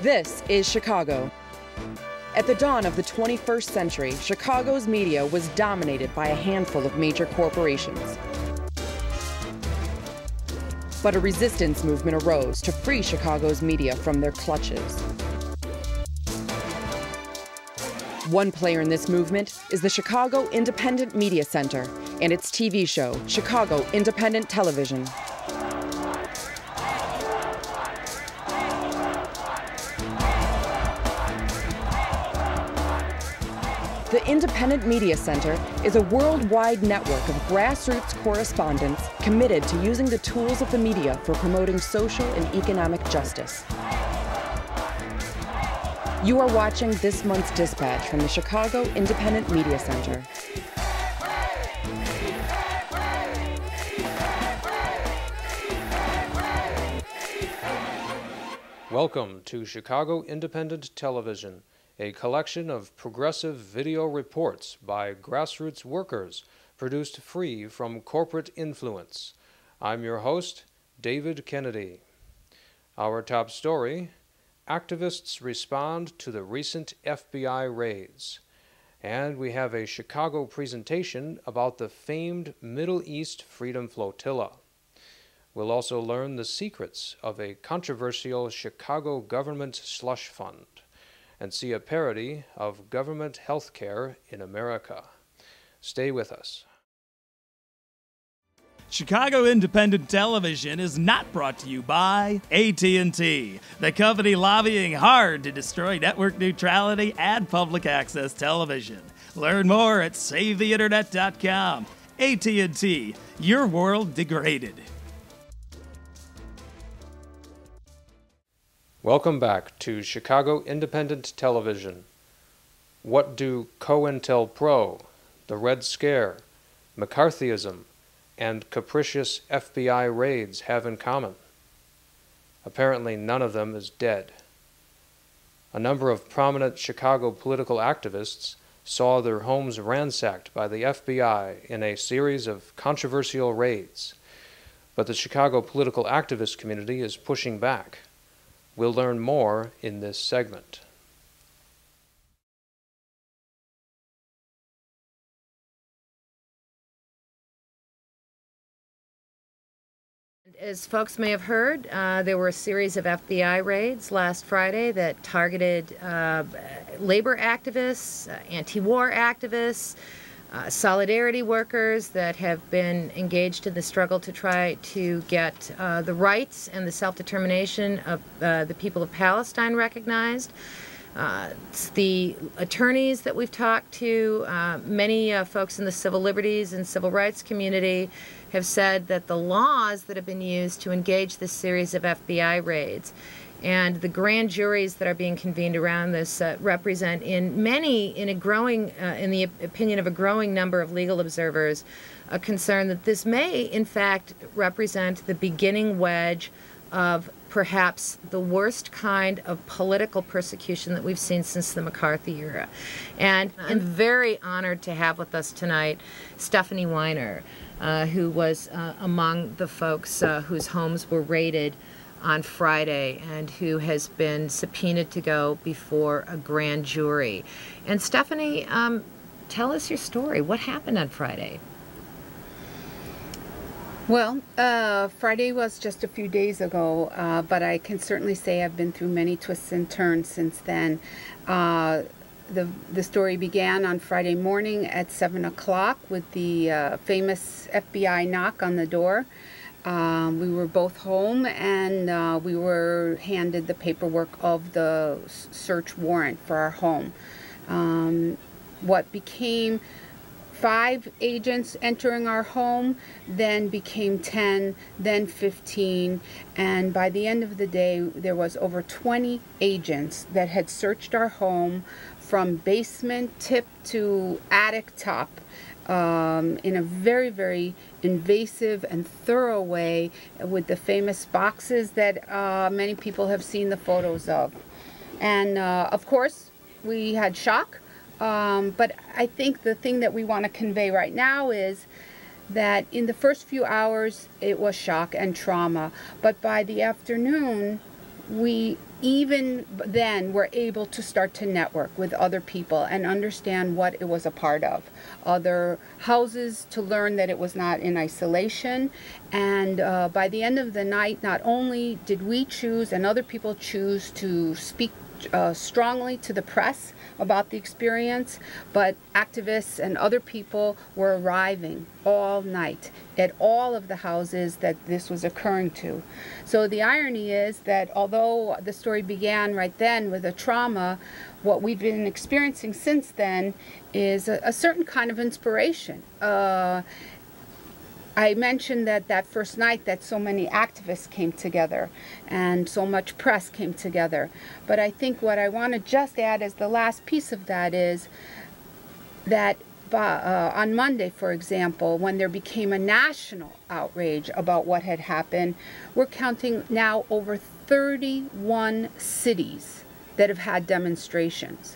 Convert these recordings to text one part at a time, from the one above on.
This is Chicago. At the dawn of the 21st century, Chicago's media was dominated by a handful of major corporations. But a resistance movement arose to free Chicago's media from their clutches. One player in this movement is the Chicago Independent Media Center and its TV show, Chicago Independent Television. The Independent Media Center is a worldwide network of grassroots correspondents committed to using the tools of the media for promoting social and economic justice. You are watching this month's dispatch from the Chicago Independent Media Center. Welcome to Chicago Independent Television, a collection of progressive video reports by grassroots workers produced free from corporate influence. I'm your host, David Kennedy. Our top story: activists respond to the recent FBI raids. And we have a Chicago presentation about the famed Middle East Freedom Flotilla. We'll also learn the secrets of a controversial Chicago government slush fund and see a parody of government health care in America. Stay with us. Chicago Independent Television is not brought to you by AT&T, the company lobbying hard to destroy network neutrality and public access television. Learn more at SaveTheInternet.com. AT&T, your world degraded. Welcome back to Chicago Independent Television. What do COINTELPRO, the Red Scare, McCarthyism, and capricious FBI raids have in common? Apparently none of them is dead. A number of prominent Chicago political activists saw their homes ransacked by the FBI in a series of controversial raids. But the Chicago political activist community is pushing back. We'll learn more in this segment. As folks may have heard, there were a series of FBI raids last Friday that targeted labor activists, anti-war activists, solidarity workers that have been engaged in the struggle to try to get the rights and the self-determination of the people of Palestine recognized. The attorneys that we've talked to, many folks in the civil liberties and civil rights community have said that the laws that have been used to engage this series of FBI raids and the grand juries that are being convened around this represent in the opinion of a growing number of legal observers, a concern that this may in fact represent the beginning wedge of perhaps the worst kind of political persecution that we've seen since the McCarthy era. And I'm very honored to have with us tonight Stephanie Weiner, who was among the folks whose homes were raided on Friday and who has been subpoenaed to go before a grand jury. And Stephanie, tell us your story. What happened on Friday? Well, Friday was just a few days ago, but I can certainly say I've been through many twists and turns since then. The story began on Friday morning at 7 o'clock with the famous FBI knock on the door. We were both home, and we were handed the paperwork of the search warrant for our home. What became 5 agents entering our home, then became 10, then 15, and by the end of the day there was over 20 agents that had searched our home from basement tip to attic top in a very, very invasive and thorough way, with the famous boxes that many people have seen the photos of. And of course we had shock. But I think the thing that we want to convey right now is that in the first few hours it was shock and trauma, but by the afternoon we even then were able to start to network with other people and understand what it was a part of. Other houses, to learn that it was not in isolation. And by the end of the night, not only did we choose and other people choose to speak strongly to the press about the experience, but activists and other people were arriving all night at all of the houses that this was occurring to. So the irony is that although the story began right then with a trauma, what we've been experiencing since then is a certain kind of inspiration. I mentioned that that first night that so many activists came together and so much press came together. But I think what I want to just add as the last piece of that is that on Monday, for example, when there became a national outrage about what had happened, we're counting now over 31 cities that have had demonstrations.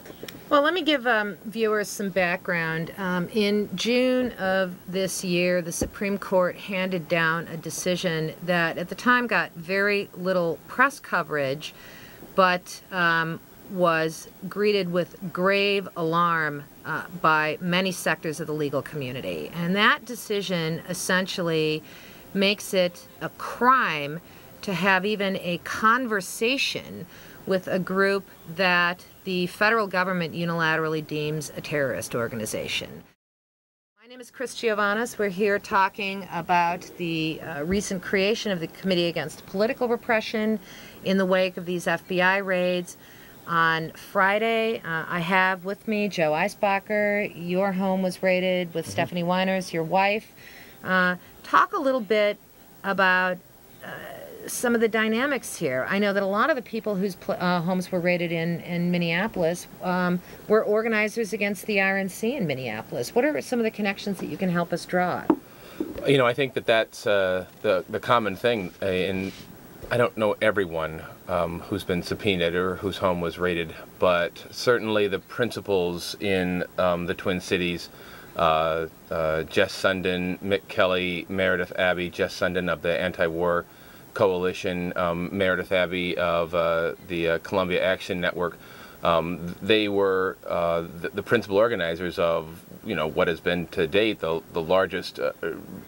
Well, let me give viewers some background. In June of this year, the Supreme Court handed down a decision that at the time got very little press coverage, but was greeted with grave alarm by many sectors of the legal community. And that decision essentially makes it a crime to have even a conversation with a group that the federal government unilaterally deems a terrorist organization. My name is Chris Giovannis. We're here talking about the recent creation of the Committee Against Political Repression in the wake of these FBI raids. On Friday, I have with me Joe Eisbacher. Your home was raided with Stephanie Weiners, your wife. Talk a little bit about some of the dynamics here. I know that a lot of the people whose homes were raided in Minneapolis were organizers against the RNC in Minneapolis. What are some of the connections that you can help us draw? You know, I think that that's the common thing. I don't know everyone who's been subpoenaed or whose home was raided, but certainly the principals in the Twin Cities, Jess Sundin, Mick Kelly, Meredith Abbey, Jess Sundin of the Anti-War Coalition, Meredith Abbey of the Columbia Action Network. They were the principal organizers of, you know, what has been to date the largest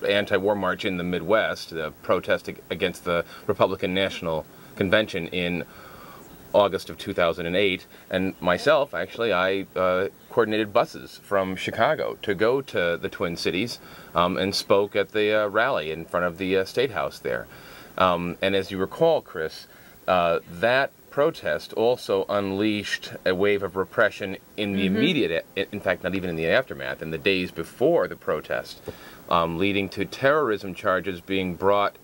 anti-war march in the Midwest, the protest against the Republican National Convention in August of 2008. And myself, actually, I coordinated buses from Chicago to go to the Twin Cities and spoke at the rally in front of the State House there. And as you recall, Chris, that protest also unleashed a wave of repression in the immediate, in fact, not even in the aftermath, in the days before the protest, leading to terrorism charges being brought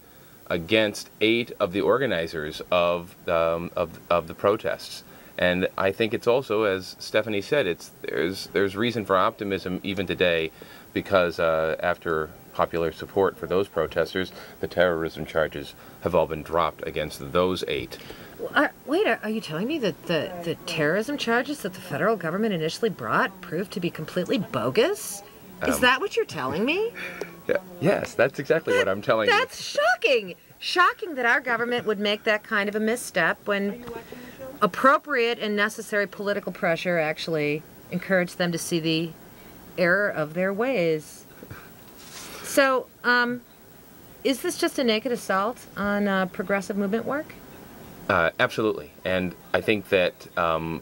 against 8 of the organizers of the protests. And I think it's also, as Stephanie said, there's reason for optimism even today, because after popular support for those protesters, the terrorism charges have all been dropped against those 8. Wait, are you telling me that the terrorism charges that the federal government initially brought proved to be completely bogus? Is that what you're telling me? Yeah, yes, that's exactly what I'm telling you. That's shocking! Shocking that our government would make that kind of a misstep when appropriate and necessary political pressure actually encouraged them to see the error of their ways. So, is this just a naked assault on progressive movement work? Absolutely, and I think that the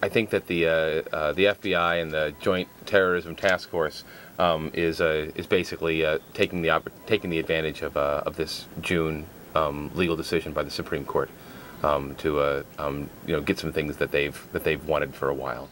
FBI and the Joint Terrorism Task Force is basically taking the advantage of this June legal decision by the Supreme Court to get some things that they've wanted for a while.